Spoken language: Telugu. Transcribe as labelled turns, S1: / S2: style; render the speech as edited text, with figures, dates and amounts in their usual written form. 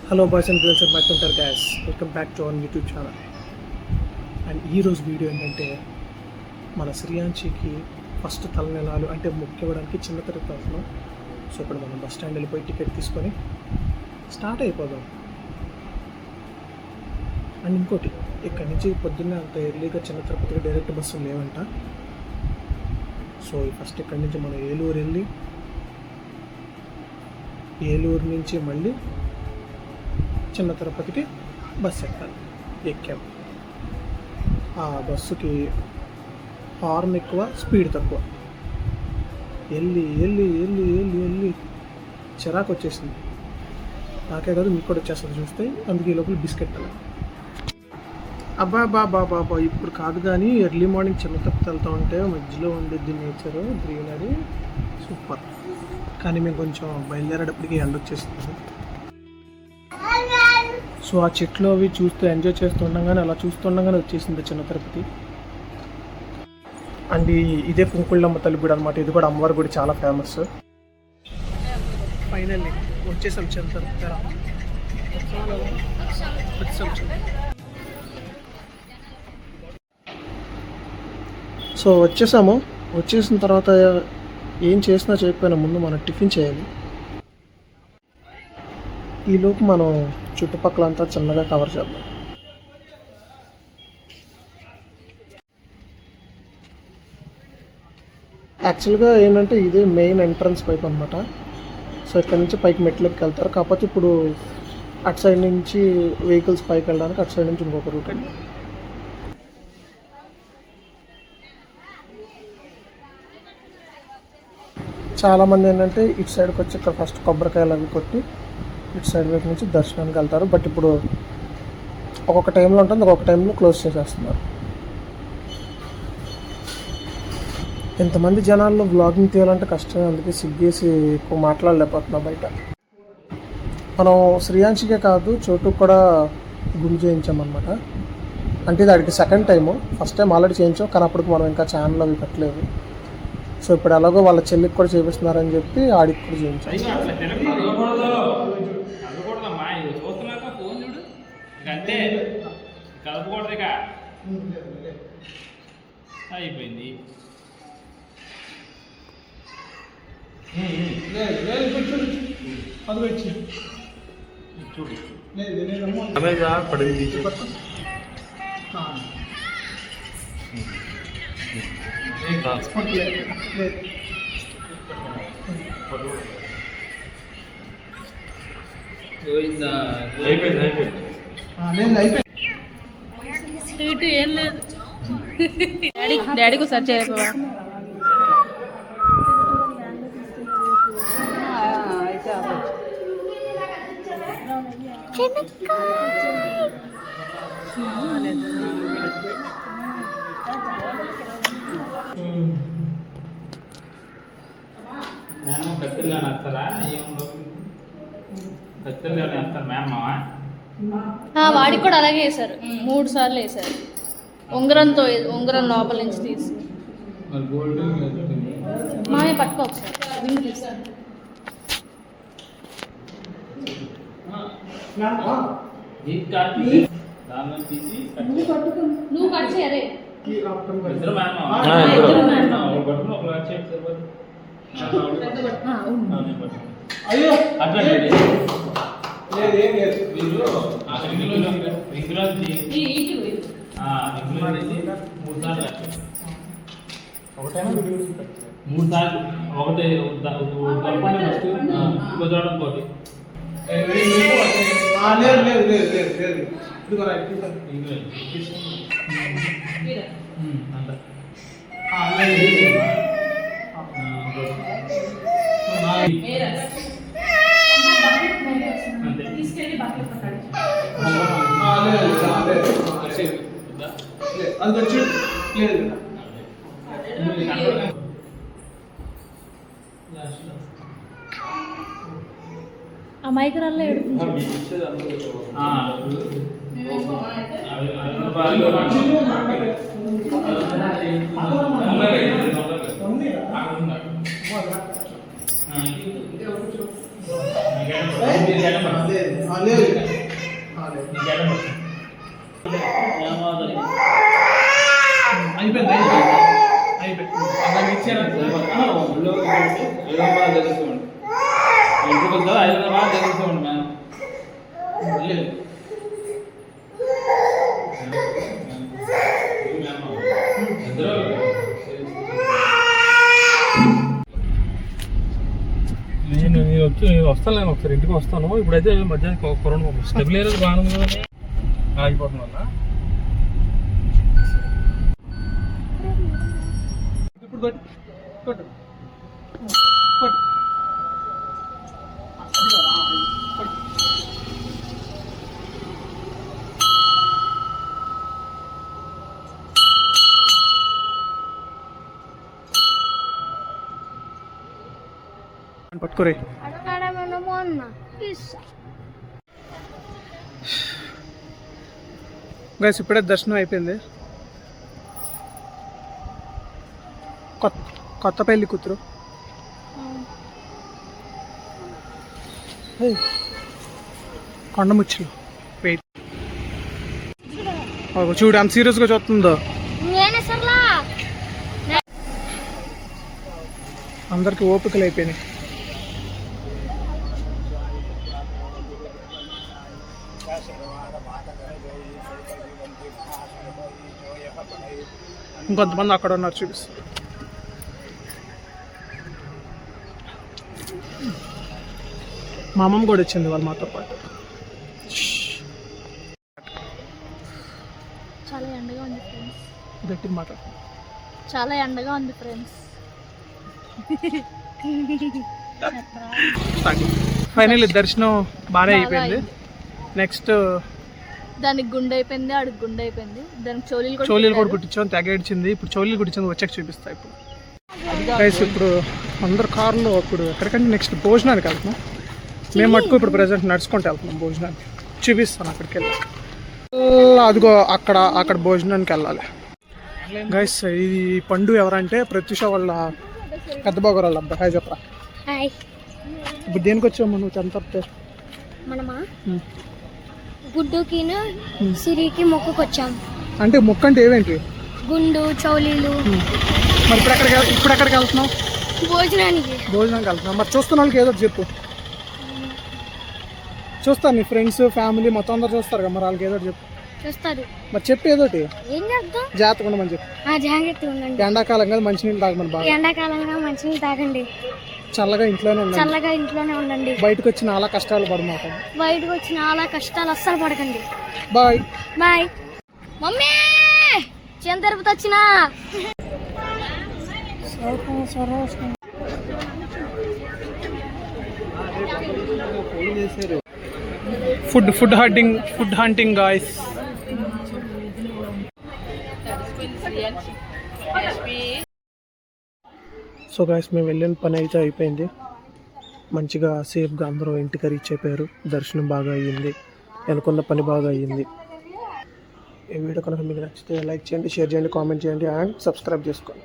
S1: Hello boys and girls, my gas welcome back to our YouTube channel. And ఈరోజు వీడియో ఏంటంటే మన శ్రీయాంశికి ఫస్ట్ తలనెలాలు అంటే ముఖ్యవడానికి చిన్న తిరుపతిలో. సో ఇప్పుడు మనం బస్ స్టాండ్ వెళ్ళిపోయి టికెట్ తీసుకొని స్టార్ట్ అయిపోదాం. అండ్ ఇంకోటి, ఇక్కడి నుంచి పొద్దున్నే అంత ఎర్లీగా చిన్న తిరుపతికి డైరెక్ట్ బస్సులు లేవంట. సో ఫస్ట్ ఇక్కడి నుంచి మనం ఏలూరు వెళ్ళి ఏలూరు నుంచి మళ్ళీ చిన్న తిరుపతికి బస్సు ఎక్కాం. ఆ బస్సుకి హార్న్ ఎక్కువ, స్పీడ్ తక్కువ. వెళ్ళి వెళ్ళి వెళ్ళి వెళ్ళి వెళ్ళి చిరాకు వచ్చేసింది. నాకే కాదు, మీకు కూడా వచ్చేస్తుంది చూస్తే. అందుకే ఈ లోపల బిస్కెట్ అలా అబ్బా బాబా బాబా ఇప్పుడు కాదు, కానీ ఎర్లీ మార్నింగ్ చిన్న తిరుపతి వెళ్తూ ఉంటే మధ్యలో ఉండేది నేచరు, గ్రీనరీ సూపర్. కానీ మేము కొంచెం బయలుదేరేటప్పటికి ఎండ వచ్చేస్తుంది. సో ఆ చెట్లు అవి చూస్తూ ఎంజాయ్ చేస్తుండగానే అలా చూస్తుండగానే వచ్చేసింది చిన్న తిరుపతి. అండ్ ఇదే కుంకుళ్ళమ్మ తల్లి గుడి అనమాట. ఇది కూడా అమ్మవారి గుడి, చాలా ఫేమస్. ఫైనల్లీ వచ్చేసాం చిన్న తిరుపతి. సో వచ్చేసిన తర్వాత ఏం చేసినా చెప్పాను, ముందు మనం టిఫిన్ చేయాలి. ఈలోపు మనం చుట్టుపక్కలంతా చిన్నగా కవర్ చేద్దాం. యాక్చువల్గా ఏంటంటే ఇదే మెయిన్ ఎంట్రన్స్ పైప్ అనమాట. సో ఇక్కడ నుంచి పైకి మెట్లకి వెళ్తారు. కాకపోతే ఇప్పుడు అటు సైడ్ నుంచి వెహికల్స్ పైకి వెళ్ళడానికి అటు సైడ్ నుంచి ఇంకొక రూట్ అండి. చాలామంది ఏంటంటే ఇటు సైడ్కి వచ్చి ఇక్కడ ఫస్ట్ కొబ్బరికాయలు అవి కొట్టి ఇటు సైడ్ వైపు నుంచి దర్శనానికి వెళ్తారు. బట్ ఇప్పుడు ఒక్కొక్క టైంలో ఉంటుంది, ఒక్కొక్క టైంలో క్లోజ్ చేసేస్తున్నారు. ఇంతమంది జనాల్లో వ్లాగింగ్ తీయాలంటే కష్టమే, అందుకే సిగ్గేసి ఎక్కువ మాట్లాడలేకపోతున్నా బయట. మనం శ్రీయాంశికే కాదు, చోటుకు కూడా గుండు చేయించామన్నమాట. అంటే ఇది ఆడికి second time. First time already చేయించాం, కానీ అప్పటికి మనం ఇంకా ఛానల్ అవి పెట్టలేదు. సో ఇప్పుడు ఎలాగో వాళ్ళ చెల్లికి కూడా చేపిస్తున్నారని చెప్పి ఆడికి కూడా చేయించాం.
S2: అయిపోయింది. పడింది.
S3: స్వీట్ ఏం లేదు. డాడీకి సెర్చ్ అయిపోయా. వాడికి కూడా అలాగే వేశారు, 3 సార్లు వేశారు. ఉంగరం లోపల నుంచి తీసి మామే పట్టుకో ఒకసారి వింగ్ తీస్తాను. నువ్వు కట్ చేయరే.
S1: అయ్యో
S2: మూడు సార్లు ఒకటి ఇంకోటి
S3: ఆ మైక్రాల్లో
S1: అయిపోయింది ఇచ్చారా
S2: ఇంటికి వద్దా 500 బాగా తెలుసుకోండి మేము నేను వస్తాను, నేను ఒకసారి ఇంటికి వస్తాను. ఇప్పుడైతే మధ్యాహ్నం కరోనా స్టెబుల్ ఏరియా బాగానే ఉంది కదా, ఆగిపోతుంది వల్ల.
S1: ఇప్పుడు కొట్టు కొట్టు కొట్టు పట్టుకోరే. గైస్ ఇప్పుడే దర్శనం అయిపోయింది. కొత్త పెళ్లి కూతురు కొండముచ్చులు వెయిట్ చూడు అంత సీరియస్గా చూస్తుందో. అందరికి ఓపికలు అయిపోయినాయి. ఇంకొంతమంది అక్కడ ఉన్నారు, చూపిస్తారు. మా అమ్మమ్మ కూడా వచ్చింది వాళ్ళు మాతో పాటు.
S3: చాలా ఎండగా ఉంది ఫ్రెండ్స్.
S1: గట్టిగా మాట్లాడు.
S3: చాలా ఎండగా ఉంది ఫ్రెండ్స్.
S1: ఫైనల్ దర్శనం బాగానే అయిపోయింది. నెక్స్ట్
S3: దానికి గుండె అయిపోయింది, ఆడికి గుండె అయిపోయింది. దానికి
S1: చోలీలు కూడా కుట్టించాం, తెగ ఏడ్చింది. ఇప్పుడు చోలీలు కుట్టించింది, వచ్చాక చూపిస్తా. ఇప్పుడు గైస్ ఇప్పుడు అందరు కార్లో ఇప్పుడు ఎక్కడికంటే నెక్స్ట్ భోజనానికి వెళ్తున్నాం. మేము మటుకు ఇప్పుడు ప్రజెంట్ నడుచుకుంటూ వెళ్తున్నాం భోజనానికి. చూపిస్తాను అక్కడికి వెళ్ళి. అదిగో అక్కడ భోజనానికి వెళ్ళాలి. గైస్ ఇది పండు ఎవరంటే ప్రత్యూష వాళ్ళ పెద్ద బాగోరు వాళ్ళ అబ్బాయి. హాయ్ చెప్పరా. ఇప్పుడు దేనికి వచ్చాము నువ్వు? ఎంత
S4: మనమా గుడ్డుకి సిరికి మొక్కుకు వచ్చాం.
S1: అంటే మొక్క అంటే ఏవేంటి?
S4: గుండు, చౌలీలు.
S1: మరి ఇప్పుడు ఎక్కడికి వెళ్తున్నావు?
S4: భోజనానికి
S1: వెళ్తున్నాం. మరి చూస్తున్న వాళ్ళకి ఏదో చెప్పు. చూస్తారు నీ ఫ్రెండ్స్ ఫ్యామిలీ మొత్తం అందరు చూస్తారు కదా, మరి వాళ్ళకి ఏదో చెప్పు.
S4: చూస్తారు.
S1: మరి చెప్పు ఏదోటి.
S4: ఏం చేద్దాం?
S1: జాగ్రత్తగా ఉండమని చెప్పు.
S4: జాగ్రత్తగా ఉండండి.
S1: ఎండాకాలం కదా మంచినీళ్ళు తాగమని బాగా.
S4: ఎండాకాలంగా మంచినీళ్ళు తాగండి.
S1: చల్లగా ఇంట్లోనే
S4: ఉండండి.
S1: బయటకు వచ్చి చాలా కష్టాలు పడమాకండి.
S4: బయటకు వచ్చి చాలా కష్టాలు అస్సలు పడకండి.
S1: బాయ్.
S4: మమ్మీ చిన్న తిరుపతి వచ్చినా.
S1: Food hunting guys. So guys మేము వెళ్ళిన పని అయితే అయిపోయింది. మంచిగా సేఫ్గా అందరూ ఇంటికి రీచ్ అయిపోయారు. దర్శనం బాగా అయ్యింది, అనుకున్న పని బాగా అయ్యింది. ఈ వీడియో కనుక మీకు నచ్చితే లైక్ చేయండి, షేర్ చేయండి, కామెంట్ చేయండి అండ్ సబ్స్క్రైబ్ చేసుకోండి.